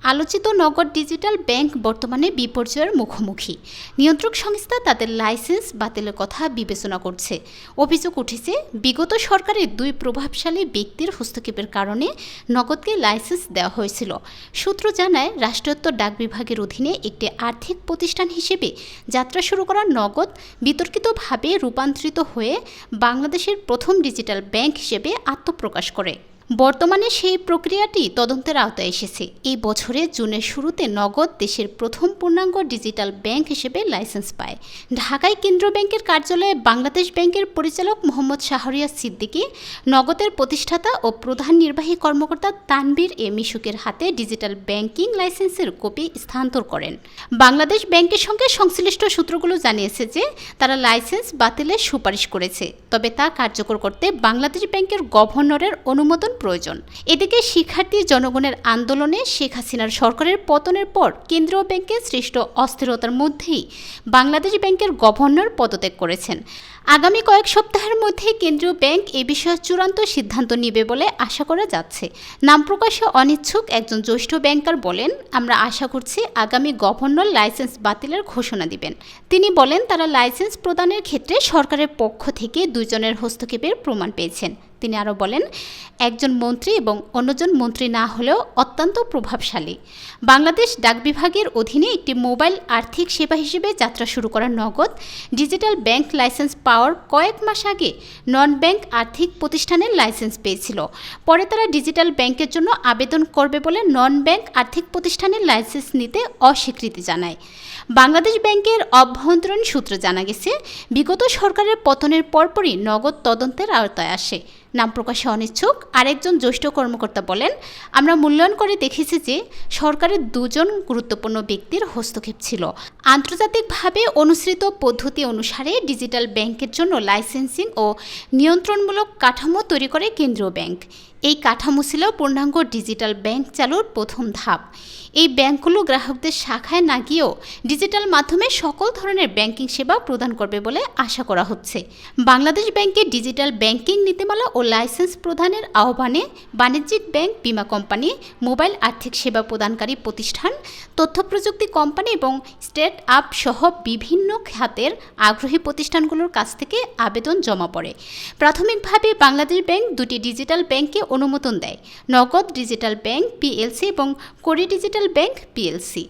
আলোচিত নগদ digital bank বর্তমানে বিপর্যয়ের মুখোমুখি। নিয়ন্ত্রক সংস্থা তাদের লাইসেন্স বাতিলের কথা বিবেচনা করছে। অভিযোগ উঠেছে, বিগত সরকারের দুই প্রভাবশালী ব্যক্তির হস্তক্ষেপের কারণে নগদকে লাইসেন্স দেওয়া হয়েছিল। সূত্র জানায়, রাষ্ট্রায়ত্ত ডাক বিভাগের অধীনে একটি আর্থিক প্রতিষ্ঠান হিসেবে যাত্রা শুরু করা নগদ বিতর্কিতভাবে রূপান্তরিত হয়ে বাংলাদেশের প্রথম ডিজিটাল ব্যাংক হিসেবে আত্মপ্রকাশ করে। বর্তমানে সেই প্রক্রিয়াটি তদন্তের আওতায় এসেছে। এই বছরের জুনের শুরুতে নগদ দেশের প্রথম পূর্ণাঙ্গ ডিজিটাল ব্যাংক হিসেবে লাইসেন্স পায়। ঢাকায় কেন্দ্রীয় ব্যাংকের কার্যালয়ে বাংলাদেশ ব্যাংকের পরিচালক মোহাম্মদ শাহরিয়ার সিদ্দিকী নগদের প্রতিষ্ঠাতা ও প্রধান নির্বাহী কর্মকর্তা তানভীর এ মিশুকের হাতে ডিজিটাল ব্যাংকিং লাইসেন্সের কপি স্থানান্তর করেন। বাংলাদেশ ব্যাংকের সঙ্গে সংশ্লিষ্ট সূত্রগুলো জানিয়েছে যে তারা লাইসেন্স বাতিলের সুপারিশ করেছে, তবে তা কার্যকর করতে বাংলাদেশ ব্যাংকের গভর্নরের অনুমোদন প্রয়োজন। এদিকে শিক্ষার্থী জনগণের আন্দোলনে শেখ হাসিনার সরকারের পতনের পর কেন্দ্রীয় ব্যাংকে সৃষ্ট অস্থিরতার মধ্যেই বাংলাদেশ ব্যাংকের গভর্নর পদত্যাগ করেছেন। আগামী কয়েক সপ্তাহের মধ্যে কেন্দ্রীয় ব্যাংক এ বিষয়ে চূড়ান্ত সিদ্ধান্ত নেবে বলে আশা করা যাচ্ছে। নাম প্রকাশে অনিচ্ছুক একজন জ্যেষ্ঠ ব্যাংকার বলেন, আমরা আশা করছি আগামী গভর্নর লাইসেন্স বাতিলের ঘোষণা দিবেন। তিনি বলেন, তারা লাইসেন্স প্রদানের ক্ষেত্রে সরকারের পক্ষ থেকে দুইজনের হস্তক্ষেপের প্রমাণ পেয়েছেন। তিনি আরও বলেন, একজন মন্ত্রী এবং অন্যজন মন্ত্রী না হলেও অত্যন্ত প্রভাবশালী। বাংলাদেশ ডাক বিভাগের অধীনে একটি মোবাইল আর্থিক সেবা হিসেবে যাত্রা শুরু করা নগদ ডিজিটাল ব্যাংক লাইসেন্স পাওয়ার কয়েক মাস আগে নন ব্যাংক আর্থিক প্রতিষ্ঠানের লাইসেন্স পেয়েছিল। পরে তারা ডিজিটাল ব্যাংকের জন্য আবেদন করবে বলে নন ব্যাংক আর্থিক প্রতিষ্ঠানের লাইসেন্স নিতে অস্বীকৃতি জানায়। বাংলাদেশ ব্যাংকের অভ্যন্তরীণ সূত্রে জানা গেছে, বিগত সরকারের পতনের পরপরই নগদ তদন্তের আওতায় আসে। নাম প্রকাশে অনিচ্ছুক আরেকজন জ্যেষ্ঠ কর্মকর্তা বলেন, আমরা মূল্যায়ন করে দেখেছি যে সরকারের দুজন গুরুত্বপূর্ণ ব্যক্তির হস্তক্ষেপ ছিল। আন্তর্জাতিকভাবে অনুসৃত পদ্ধতি অনুসারে ডিজিটাল ব্যাংকের জন্য লাইসেন্সিং ও নিয়ন্ত্রণমূলক কাঠামো তৈরি করে কেন্দ্রীয় ব্যাংক। এই কাঠামো ছিল পূর্ণাঙ্গ ডিজিটাল ব্যাংক চালুর প্রথম ধাপ। এই ব্যাংকগুলো গ্রাহকদের শাখায় না গিয়েও ডিজিটাল মাধ্যমে সকল ধরনের ব্যাংকিং সেবা প্রদান করবে বলে আশা করা হচ্ছে। বাংলাদেশ ব্যাংকের ডিজিটাল ব্যাংকিং নীতিমালা ও লাইসেন্স প্রদানের আহ্বানে বাণিজ্যিক ব্যাংক, বীমা কোম্পানি, মোবাইল আর্থিক সেবা প্রদানকারী প্রতিষ্ঠান, তথ্য প্রযুক্তি কোম্পানি এবং স্টার্ট আপ সহ বিভিন্ন খাতের আগ্রহী প্রতিষ্ঠানগুলোর কাছ থেকে আবেদন জমা পড়ে। প্রাথমিকভাবে বাংলাদেশ ব্যাংক দুটি ডিজিটাল ব্যাংকে অনুমোদন দেয়, নগদ ডিজিটাল ব্যাংক পিএলসি এবং কোরি ডিজিটাল ব্যাংক পিএলসি।